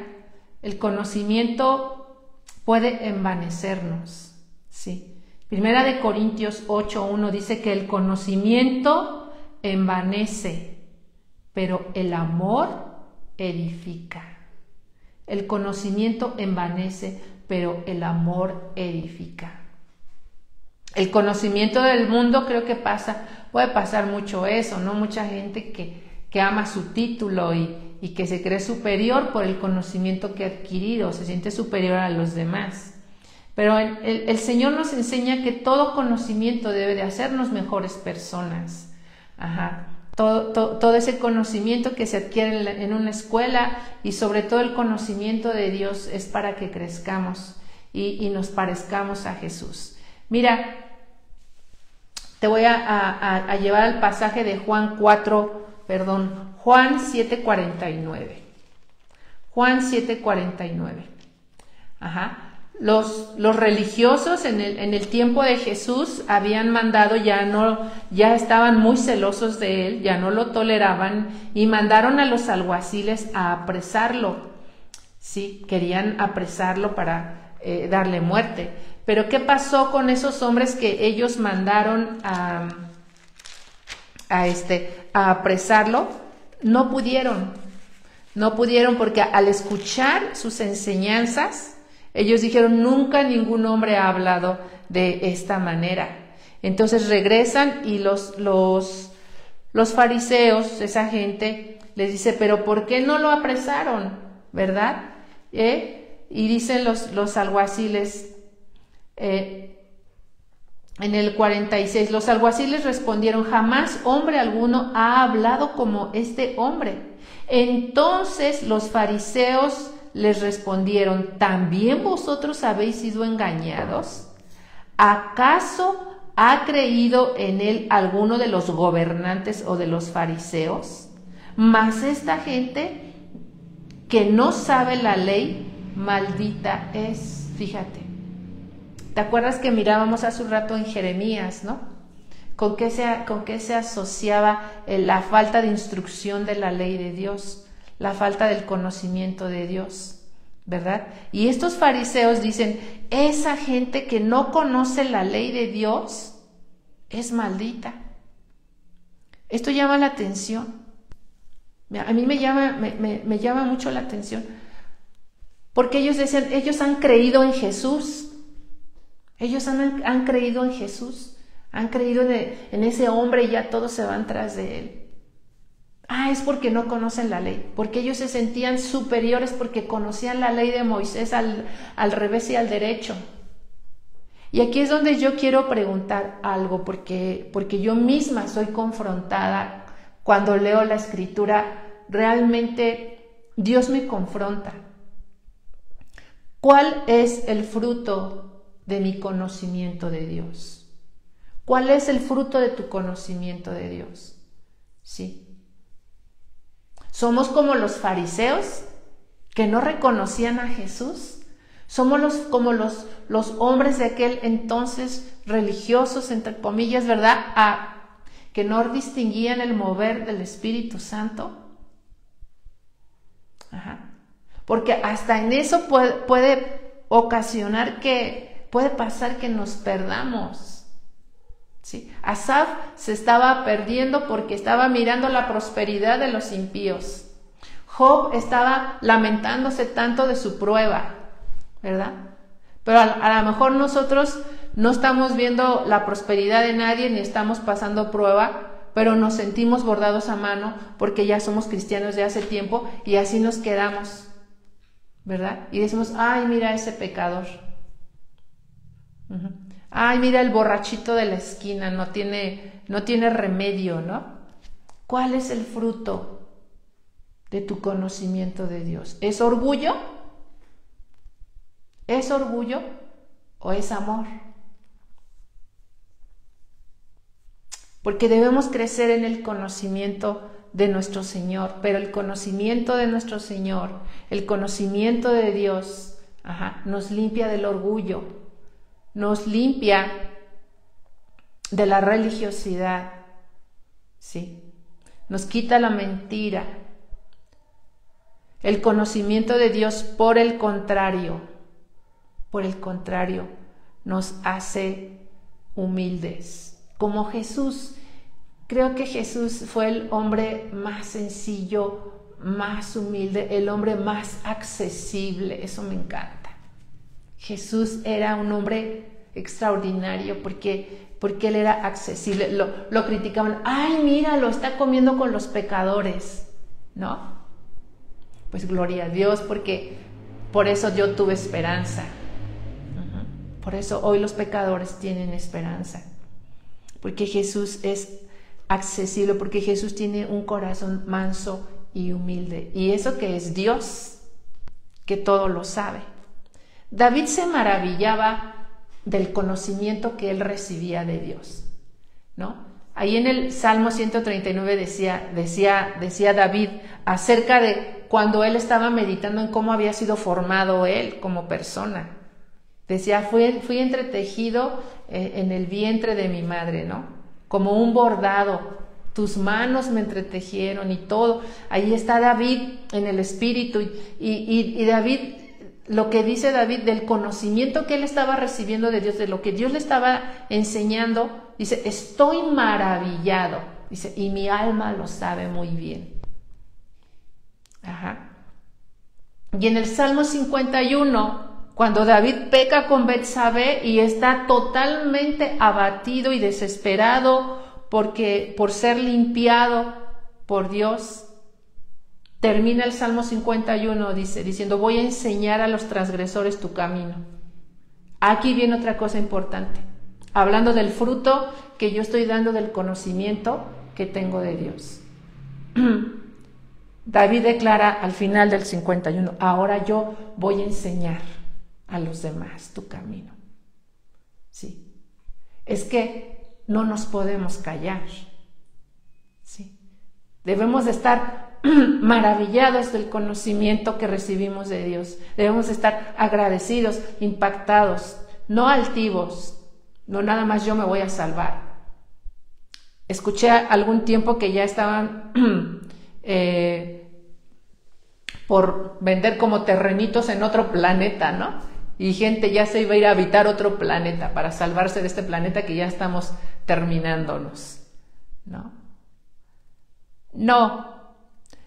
el conocimiento puede envanecernos, ¿sí? Primera de Corintios 8:1 dice que el conocimiento envanece, pero el amor edifica. El conocimiento envanece, pero el amor edifica. El conocimiento del mundo creo que puede pasar mucho eso, ¿no? Mucha gente que ama su título y que se cree superior por el conocimiento que ha adquirido, se siente superior a los demás. Pero el Señor nos enseña que todo conocimiento debe de hacernos mejores personas. Todo ese conocimiento que se adquiere en una escuela y sobre todo el conocimiento de Dios es para que crezcamos y nos parezcamos a Jesús. Mira, te voy a llevar al pasaje de Juan 7:49. Juan 7:49. Los religiosos en el tiempo de Jesús habían mandado, ya estaban muy celosos de él, ya no lo toleraban y mandaron a los alguaciles a apresarlo. Sí, querían apresarlo para darle muerte. Pero ¿qué pasó con esos hombres que ellos mandaron a apresarlo? No pudieron porque al escuchar sus enseñanzas, ellos dijeron, nunca ningún hombre ha hablado de esta manera. Entonces regresan y los fariseos, esa gente, les dice, pero ¿por qué no lo apresaron? ¿Verdad? Y dicen los alguaciles, En el 46, los alguaciles respondieron: jamás hombre alguno ha hablado como este hombre. Entonces los fariseos les respondieron: ¿también vosotros habéis sido engañados? ¿Acaso ha creído en él alguno de los gobernantes o de los fariseos? Mas esta gente que no sabe la ley, maldita es. Fíjate. ¿Te acuerdas que mirábamos hace un rato en Jeremías, no? ¿Con qué se asociaba la falta de instrucción de la ley de Dios? La falta del conocimiento de Dios, ¿verdad? Y estos fariseos dicen: esa gente que no conoce la ley de Dios es maldita. Esto llama la atención. A mí me llama mucho la atención. Porque ellos decían, ellos han creído en Jesús. Ellos han creído en Jesús. Han creído en ese hombre y ya todos se van tras de él. Es porque no conocen la ley. Porque ellos se sentían superiores porque conocían la ley de Moisés al revés y al derecho. Y aquí es donde yo quiero preguntar algo, porque yo misma soy confrontada cuando leo la Escritura. Realmente Dios me confronta. ¿Cuál es el fruto de mi conocimiento de Dios? ¿Cuál es el fruto de tu conocimiento de Dios? Sí. ¿Somos como los fariseos que no reconocían a Jesús? ¿Somos como los hombres de aquel entonces religiosos, entre comillas, ¿verdad? Que no distinguían el mover del Espíritu Santo. Porque hasta en eso puede ocasionar puede pasar que nos perdamos. ¿Sí? Asaf se estaba perdiendo porque estaba mirando la prosperidad de los impíos. Job estaba lamentándose tanto de su prueba, ¿verdad? Pero a lo mejor nosotros no estamos viendo la prosperidad de nadie ni estamos pasando prueba, pero nos sentimos bordados a mano porque ya somos cristianos de hace tiempo y así nos quedamos, ¿verdad? Y decimos: ay, mira ese pecador. Ay, mira el borrachito de la esquina, no tiene remedio, ¿no? ¿Cuál es el fruto de tu conocimiento de Dios? ¿Es orgullo? ¿Es orgullo o es amor? Porque debemos crecer en el conocimiento de nuestro Señor, pero el conocimiento de nuestro Señor, el conocimiento de Dios, nos limpia del orgullo, nos limpia de la religiosidad, ¿sí? Nos quita la mentira. El conocimiento de Dios, por el contrario, nos hace humildes. Como Jesús, creo que Jesús fue el hombre más sencillo, más humilde, el hombre más accesible. Eso me encanta. Jesús era un hombre extraordinario porque él era accesible. Lo criticaban: ay, mira, lo está comiendo con los pecadores, ¿no? Pues gloria a Dios, porque por eso yo tuve esperanza. Por eso hoy los pecadores tienen esperanza. Porque Jesús es accesible, porque Jesús tiene un corazón manso y humilde. Y eso que es Dios, que todo lo sabe. David se maravillaba del conocimiento que él recibía de Dios, ¿no? Ahí en el Salmo 139 decía David acerca de cuando él estaba meditando en cómo había sido formado él como persona. Decía: fui entretejido en el vientre de mi madre, ¿no? Como un bordado, tus manos me entretejieron y todo. Ahí está David en el espíritu y David, lo que dice David del conocimiento que él estaba recibiendo de Dios, de lo que Dios le estaba enseñando, dice: estoy maravillado, dice, y mi alma lo sabe muy bien. Y en el Salmo 51, cuando David peca con Betsabé y está totalmente abatido y desesperado por ser limpiado por Dios, termina el Salmo 51 diciendo: voy a enseñar a los transgresores tu camino. Aquí viene otra cosa importante. hablando del fruto que yo estoy dando del conocimiento que tengo de Dios. David declara al final del 51, ahora yo voy a enseñar a los demás tu camino. Sí. Es que no nos podemos callar. Sí. Debemos de estar maravillados del conocimiento que recibimos de Dios. Debemos de estar agradecidos, impactados, no altivos. No nada más yo me voy a salvar. Escuché algún tiempo que ya estaban por vender como terrenitos en otro planeta, ¿no? Y gente ya se iba a ir a habitar otro planeta para salvarse de este planeta que ya estamos terminándonos, ¿no?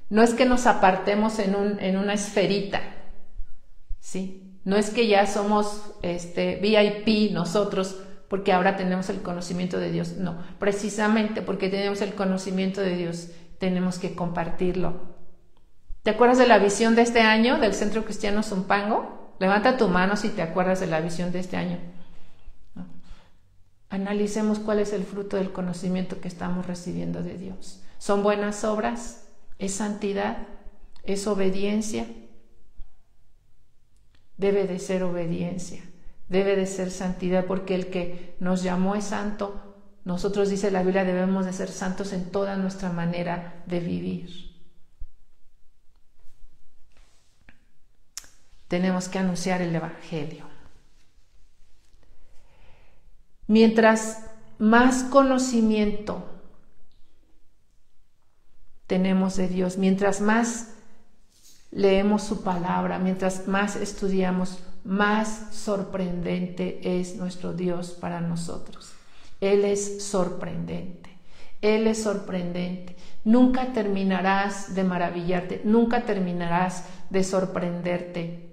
No es que nos apartemos en una esferita, ¿sí? No es que ya somos VIP nosotros porque ahora tenemos el conocimiento de Dios. No, precisamente porque tenemos el conocimiento de Dios, tenemos que compartirlo. ¿Te acuerdas de la visión de este año del Centro Cristiano Zumpango? Levanta tu mano si te acuerdas de la visión de este año. ¿No? Analicemos cuál es el fruto del conocimiento que estamos recibiendo de Dios. ¿Son buenas obras? ¿Es santidad? ¿Es obediencia? Debe de ser obediencia, debe de ser santidad, porque el que nos llamó es santo. Nosotros, dice la Biblia, debemos de ser santos en toda nuestra manera de vivir. Tenemos que anunciar el Evangelio. Mientras más conocimiento tenemos de Dios, mientras más leemos su palabra, mientras más estudiamos, más sorprendente es nuestro Dios para nosotros. Él es sorprendente. Él es sorprendente. Nunca terminarás de maravillarte, nunca terminarás de sorprenderte.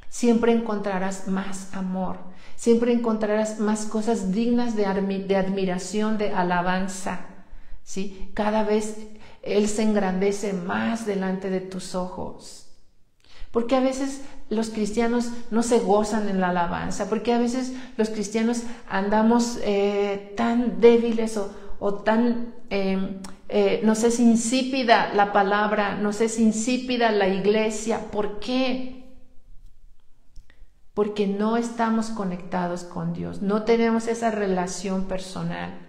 Siempre encontrarás más amor, siempre encontrarás más cosas dignas de admiración, de alabanza, ¿sí? Cada vez Él se engrandece más delante de tus ojos. Porque a veces los cristianos no se gozan en la alabanza, porque a veces los cristianos andamos tan débiles o tan, nos es insípida la palabra, nos es insípida la iglesia. ¿Por qué? Porque no estamos conectados con Dios, no tenemos esa relación personal,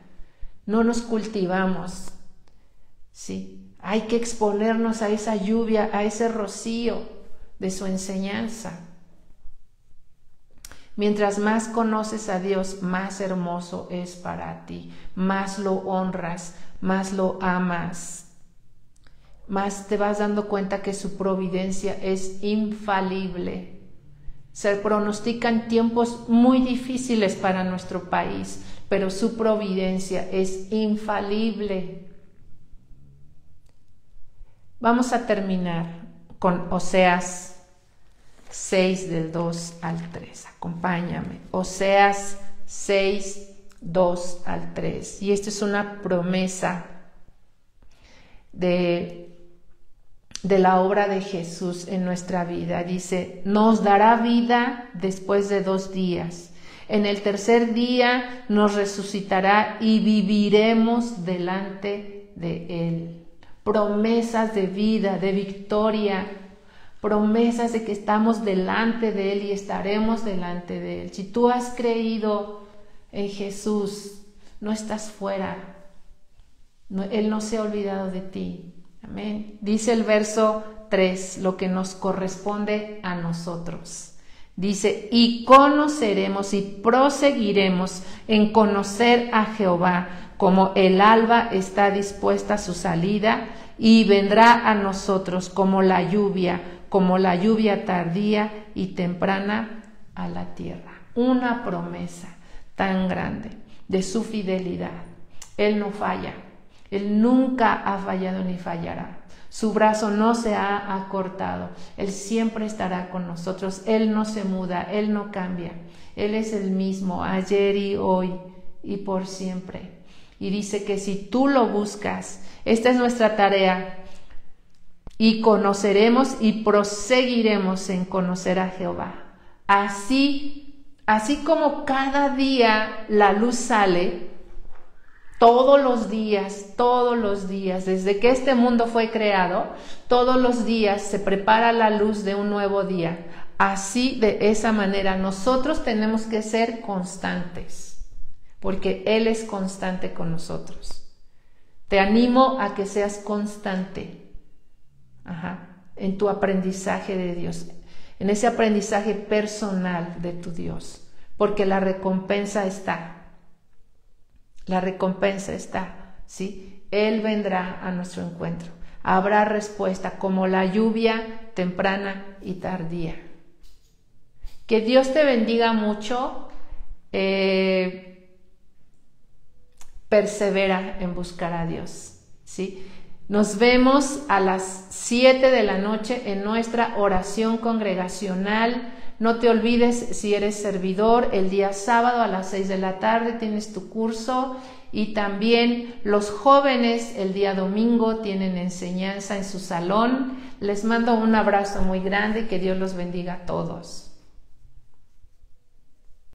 no nos cultivamos, ¿sí? Hay que exponernos a esa lluvia, a ese rocío de su enseñanza. Mientras más conoces a Dios, más hermoso es para ti, más lo honras, más lo amas, más te vas dando cuenta que su providencia es infalible. Se pronostican tiempos muy difíciles para nuestro país, pero su providencia es infalible. Vamos a terminar con Oseas 6 del 2 al 3. Acompáñame. Oseas 6, 2 al 3. Y esta es una promesa de la obra de Jesús en nuestra vida. Dice, nos dará vida después de 2 días. En el tercer día nos resucitará y viviremos delante de Él. Promesas de vida, de victoria, promesas de que estamos delante de Él y estaremos delante de Él. Si tú has creído en Jesús, no estás fuera. Él no se ha olvidado de ti. Amén. Dice el verso 3, lo que nos corresponde a nosotros. Dice, y conoceremos y proseguiremos en conocer a Jehová, como el alba está dispuesta a su salida, y vendrá a nosotros como la lluvia tardía y temprana a la tierra. Una promesa tan grande de su fidelidad. Él no falla. Él nunca ha fallado ni fallará. Su brazo no se ha acortado. Él siempre estará con nosotros. Él no se muda, Él no cambia. Él es el mismo ayer y hoy y por siempre. Y dice que si tú lo buscas, esta es nuestra tarea, y conoceremos y proseguiremos en conocer a Jehová. Así así como cada día la luz sale, todos los días, desde que este mundo fue creado, todos los días se prepara la luz de un nuevo día. Así, de esa manera, nosotros tenemos que ser constantes, porque Él es constante con nosotros. Te animo a que seas constante, en tu aprendizaje de Dios, en ese aprendizaje personal de tu Dios, porque la recompensa está. La recompensa está, ¿sí? Él vendrá a nuestro encuentro. Habrá respuesta como la lluvia temprana y tardía. Que Dios te bendiga mucho. Persevera en buscar a Dios, ¿sí? Nos vemos a las 7 de la noche en nuestra oración congregacional. No te olvides, si eres servidor, el día sábado a las 6 de la tarde tienes tu curso, y también los jóvenes el día domingo tienen enseñanza en su salón. Les mando un abrazo muy grande y que Dios los bendiga a todos.